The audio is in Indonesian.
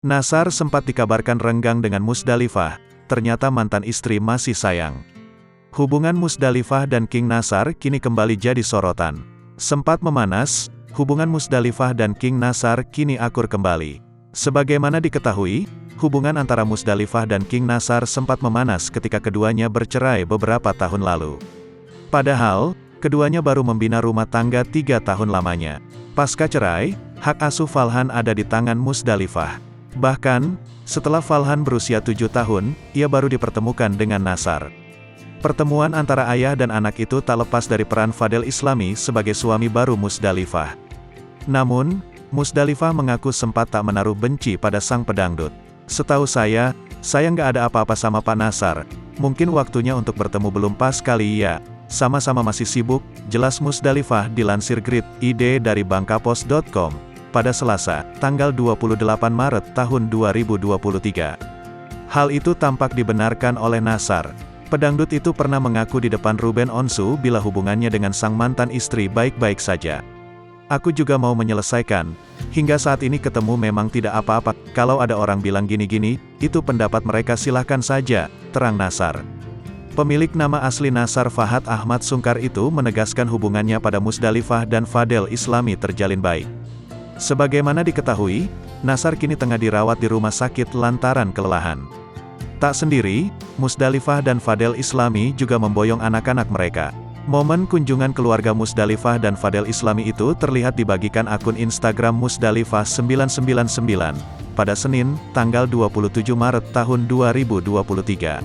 Nasar sempat dikabarkan renggang dengan Musdalifah, ternyata mantan istri masih sayang. Hubungan Musdalifah dan King Nasar kini kembali jadi sorotan. Sempat memanas, hubungan Musdalifah dan King Nasar kini akur kembali. Sebagaimana diketahui, hubungan antara Musdalifah dan King Nasar sempat memanas ketika keduanya bercerai beberapa tahun lalu. Padahal, keduanya baru membina rumah tangga 3 tahun lamanya. Pasca cerai, hak asuh Falhan ada di tangan Musdalifah. Bahkan, setelah Falhan berusia 7 tahun, ia baru dipertemukan dengan Nasar. Pertemuan antara ayah dan anak itu tak lepas dari peran Fadel Islami sebagai suami baru Musdalifah. Namun, Musdalifah mengaku sempat tak menaruh benci pada sang pedangdut. "Setahu saya nggak ada apa-apa sama Pak Nasar. Mungkin waktunya untuk bertemu belum pas kali ya. Sama-sama masih sibuk," jelas Musdalifah dilansir Grid.id dari Bangkapos.com. Pada Selasa, tanggal 28 Maret tahun 2023. Hal itu tampak dibenarkan oleh Nasar. Pedangdut itu pernah mengaku di depan Ruben Onsu bila hubungannya dengan sang mantan istri baik-baik saja. "Aku juga mau menyelesaikan. Hingga saat ini ketemu memang tidak apa-apa. Kalau ada orang bilang gini-gini, itu pendapat mereka, silahkan saja," terang Nasar. Pemilik nama asli Nasar, Fahad Ahmad Sungkar itu menegaskan hubungannya pada Musdalifah dan Fadel Islami terjalin baik. Sebagaimana diketahui, Nasar kini tengah dirawat di rumah sakit lantaran kelelahan. Tak sendiri, Musdalifah dan Fadel Islami juga memboyong anak-anak mereka. Momen kunjungan keluarga Musdalifah dan Fadel Islami itu terlihat dibagikan akun Instagram Musdalifah 999, pada Senin, tanggal 27 Maret tahun 2023.